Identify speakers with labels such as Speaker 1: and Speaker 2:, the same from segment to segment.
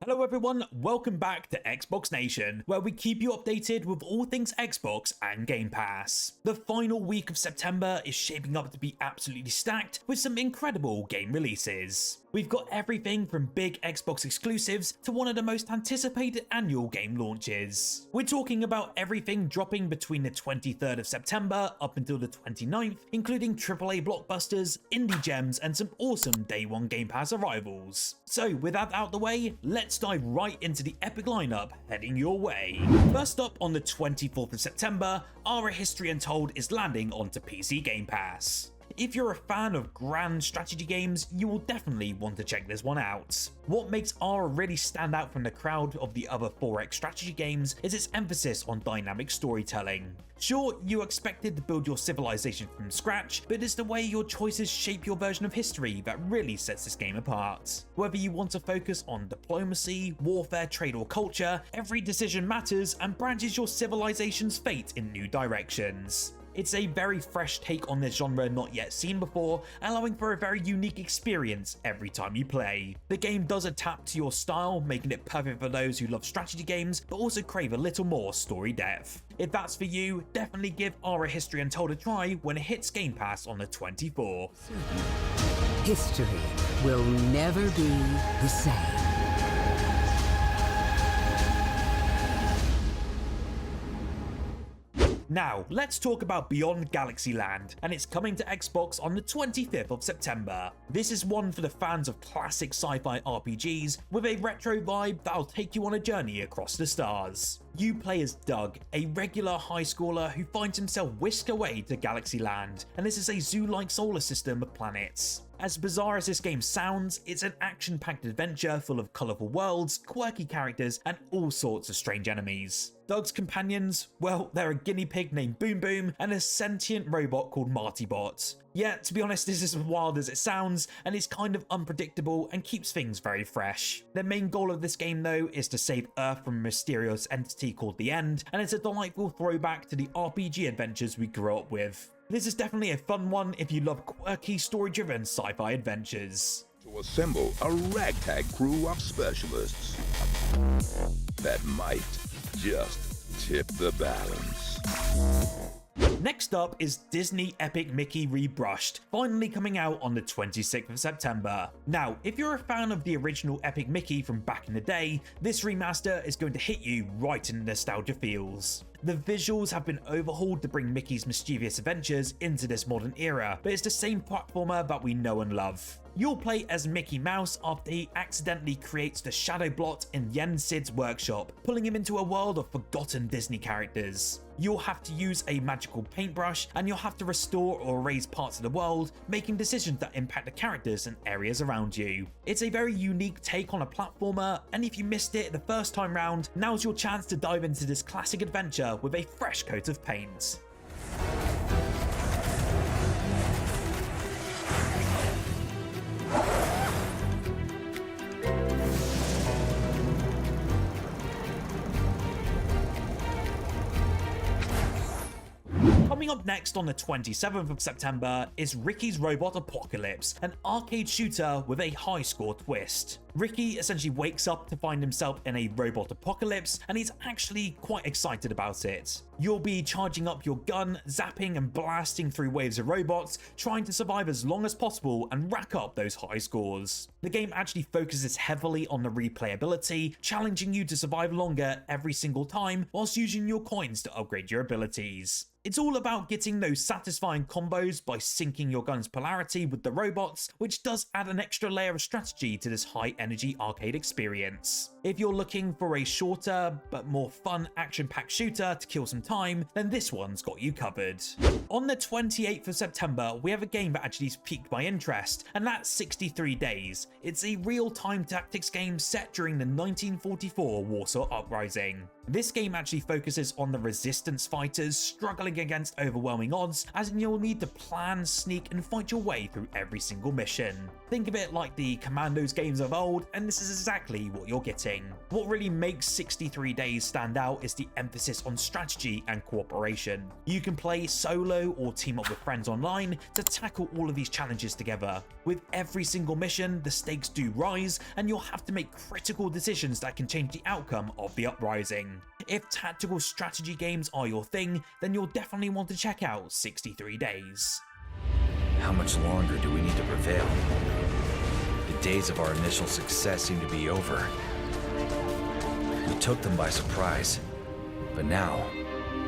Speaker 1: Hello everyone, welcome back to Xbox Nation, where we keep you updated with all things Xbox and Game Pass. The final week of September is shaping up to be absolutely stacked with some incredible game releases. We've got everything from big Xbox exclusives to one of the most anticipated annual game launches. We're talking about everything dropping between the 23rd of September up until the 29th, including AAA blockbusters, indie gems, and some awesome Day 1 Game Pass arrivals. So with that out the way, let's dive right into the epic lineup heading your way. First up on the 24th of September, Ara History Untold is landing onto PC Game Pass. If you're a fan of grand strategy games, you will definitely want to check this one out. What makes Ara really stand out from the crowd of the other 4X strategy games is its emphasis on dynamic storytelling. Sure, you expected to build your civilization from scratch, but it's the way your choices shape your version of history that really sets this game apart. Whether you want to focus on diplomacy, warfare, trade or culture, every decision matters and branches your civilization's fate in new directions. It's a very fresh take on this genre not yet seen before, allowing for a very unique experience every time you play. The game does adapt to your style, making it perfect for those who love strategy games, but also crave a little more story depth. If that's for you, definitely give Ara History Untold a try when it hits Game Pass on the 24th.
Speaker 2: History will never be the same.
Speaker 1: Now, let's talk about Beyond Galaxyland, and it's coming to Xbox on the 25th of September. This is one for the fans of classic sci-fi RPGs with a retro vibe that'll take you on a journey across the stars. You play as Doug, a regular high schooler who finds himself whisked away to Galaxyland, and this is a zoo-like solar system of planets. As bizarre as this game sounds, it's an action-packed adventure full of colourful worlds, quirky characters, and all sorts of strange enemies. Doug's companions? Well, they're a guinea pig named Boom Boom and a sentient robot called Martybot. Yeah, to be honest, this is as wild as it sounds, and it's kind of unpredictable and keeps things very fresh. The main goal of this game, though, is to save Earth from a mysterious entity called the End, and it's a delightful throwback to the RPG adventures we grew up with. This is definitely a fun one if you love quirky, story-driven sci-fi adventures.
Speaker 3: To assemble a ragtag crew of specialists that might just tip the balance.
Speaker 1: Next up is Disney Epic Mickey Rebrushed, finally coming out on the 26th of September. Now, if you're a fan of the original Epic Mickey from back in the day, this remaster is going to hit you right in the nostalgia feels. The visuals have been overhauled to bring Mickey's mischievous adventures into this modern era, but it's the same platformer that we know and love. You'll play as Mickey Mouse after he accidentally creates the Shadow Blot in Yen Sid's workshop, pulling him into a world of forgotten Disney characters. You'll have to use a magical paintbrush, and you'll have to restore or erase parts of the world, making decisions that impact the characters and areas around you. It's a very unique take on a platformer, and if you missed it the first time round, now's your chance to dive into this classic adventure with a fresh coat of paint. Coming up next on the 27th of September is Ricky's Robot Apocalypse, an arcade shooter with a high score twist. Ricky essentially wakes up to find himself in a robot apocalypse, and he's actually quite excited about it. You'll be charging up your gun, zapping and blasting through waves of robots, trying to survive as long as possible and rack up those high scores. The game actually focuses heavily on the replayability, challenging you to survive longer every single time whilst using your coins to upgrade your abilities. It's all about getting those satisfying combos by syncing your gun's polarity with the robots, which does add an extra layer of strategy to this high-energy arcade experience. If you're looking for a shorter but more fun action-packed shooter to kill some time, then this one's got you covered. On the 28th of September, we have a game that actually piqued my interest, and that's 63 Days. It's a real-time tactics game set during the 1944 Warsaw Uprising. This game actually focuses on the resistance fighters struggling against overwhelming odds, as in you'll need to plan, sneak and fight your way through every single mission. Think of it like the Commandos games of old, world, and this is exactly what you're getting. What really makes 63 Days stand out is the emphasis on strategy and cooperation. You can play solo or team up with friends online to tackle all of these challenges together. With every single mission, the stakes do rise, and you'll have to make critical decisions that can change the outcome of the uprising. If tactical strategy games are your thing, then you'll definitely want to check out 63 Days.
Speaker 4: How much longer do we need to prevail? The days of our initial success seem to be over. We took them by surprise, but now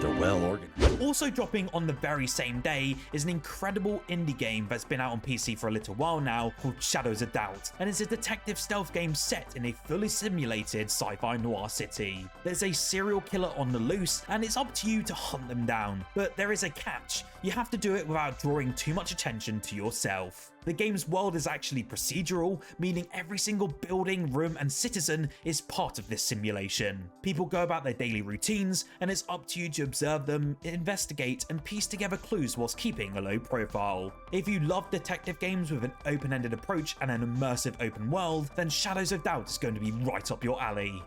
Speaker 4: they're well organized.
Speaker 1: Also dropping on the very same day is an incredible indie game that's been out on PC for a little while now called Shadows of Doubt, and it's a detective stealth game set in a fully simulated sci-fi noir city. There's a serial killer on the loose, and it's up to you to hunt them down, but there is a catch. You have to do it without drawing too much attention to yourself. The game's world is actually procedural, meaning every single building, room, and citizen is part of this simulation. People go about their daily routines, and it's up to you to observe them, investigate, and piece together clues whilst keeping a low profile. If you love detective games with an open-ended approach and an immersive open world, then Shadows of Doubt is going to be right up your alley.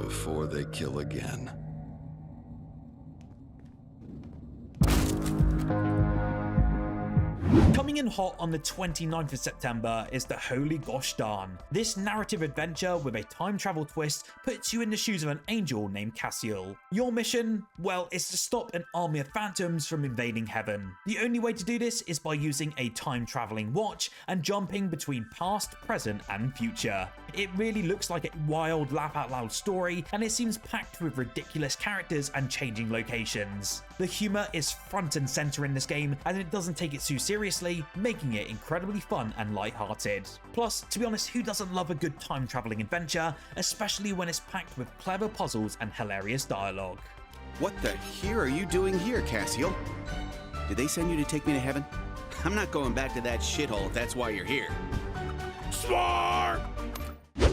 Speaker 3: Before they kill again.
Speaker 1: Coming in hot on the 29th of September is the Holy Gosh Darn. This narrative adventure with a time travel twist puts you in the shoes of an angel named Cassiel. Your mission? Well, is to stop an army of phantoms from invading heaven. The only way to do this is by using a time traveling watch and jumping between past, present, and future. It really looks like a wild, laugh out loud story, and it seems packed with ridiculous characters and changing locations. The humor is front and center in this game, and it doesn't take it too seriously, making it incredibly fun and lighthearted. Plus, to be honest, who doesn't love a good time traveling adventure, especially when it's packed with clever puzzles and hilarious dialogue.
Speaker 5: What the here are you doing here, Cassiel? Did they send you to take me to heaven? I'm not going back to that shithole if that's why you're here. Smart!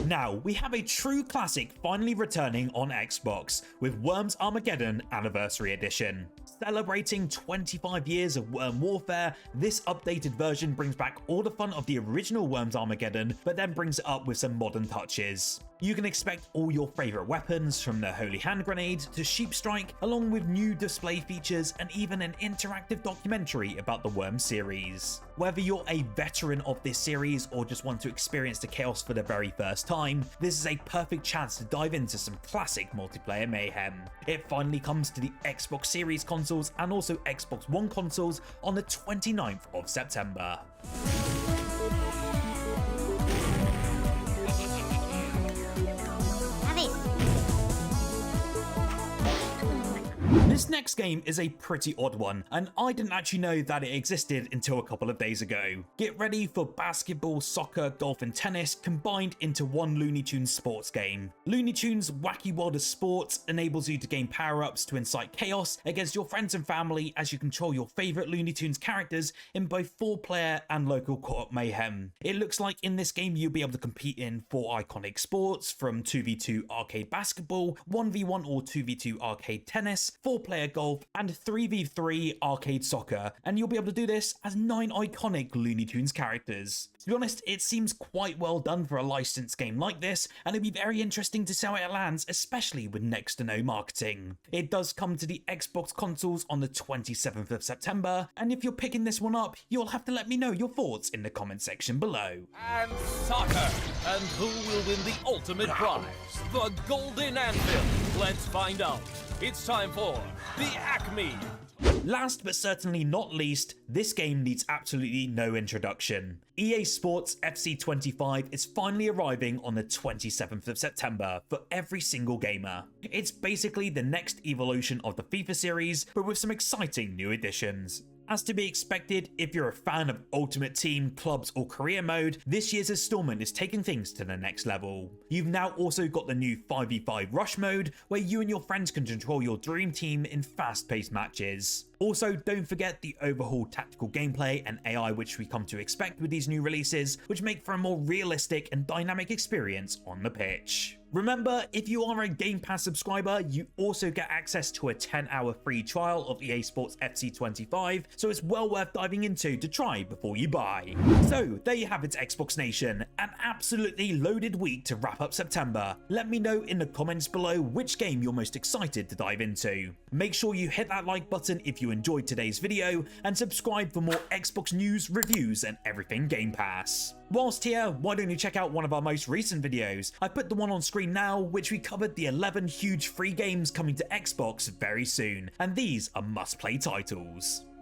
Speaker 1: Now, we have a true classic finally returning on Xbox with Worms Armageddon Anniversary Edition. Celebrating 25 years of Worm Warfare, this updated version brings back all the fun of the original Worms Armageddon, but then brings it up with some modern touches. You can expect all your favourite weapons, from the Holy Hand Grenade to Sheep Strike, along with new display features and even an interactive documentary about the Worm series. Whether you're a veteran of this series or just want to experience the chaos for the very first time, this is a perfect chance to dive into some classic multiplayer mayhem. It finally comes to the Xbox Series consoles and also Xbox One consoles on the 29th of September. This next game is a pretty odd one, and I didn't actually know that it existed until a couple of days ago. Get ready for basketball, soccer, golf, and tennis combined into one Looney Tunes sports game. Looney Tunes' wacky world of sports enables you to gain power-ups to incite chaos against your friends and family as you control your favourite Looney Tunes characters in both 4-player and local co-op mayhem. It looks like in this game you'll be able to compete in 4 iconic sports, from 2v2 arcade basketball, 1v1 or 2v2 arcade tennis, 4-player golf, and 3v3 arcade soccer, and you'll be able to do this as 9 iconic Looney Tunes characters. To be honest, it seems quite well done for a licensed game like this, and it'd be very interesting to see how it lands, especially with next to no marketing. It does come to the Xbox consoles on the 27th of September, and if you're picking this one up, you'll have to let me know your thoughts in the comment section below.
Speaker 6: And soccer. And who will win the ultimate prize? The Golden Anvil. Let's find out. It's time for the Acme.
Speaker 1: Last but certainly not least, this game needs absolutely no introduction. EA Sports FC 25 is finally arriving on the 27th of September for every single gamer. It's basically the next evolution of the FIFA series, but with some exciting new additions. As to be expected, if you're a fan of Ultimate Team, Clubs or Career Mode, this year's installment is taking things to the next level. You've now also got the new 5v5 Rush Mode, where you and your friends can control your dream team in fast-paced matches. Also, don't forget the overhauled tactical gameplay and AI which we come to expect with these new releases, which make for a more realistic and dynamic experience on the pitch. Remember, if you are a Game Pass subscriber, you also get access to a 10-hour free trial of EA Sports FC 25, so it's well worth diving into to try before you buy. So there you have it, Xbox Nation, an absolutely loaded week to wrap up September. Let me know in the comments below which game you're most excited to dive into. Make sure you hit that like button if you enjoyed today's video, and subscribe for more Xbox news, reviews, and everything Game Pass. Whilst here, why don't you check out one of our most recent videos? I put the one on screen now, which we covered the 11 huge free games coming to Xbox very soon, and these are must-play titles.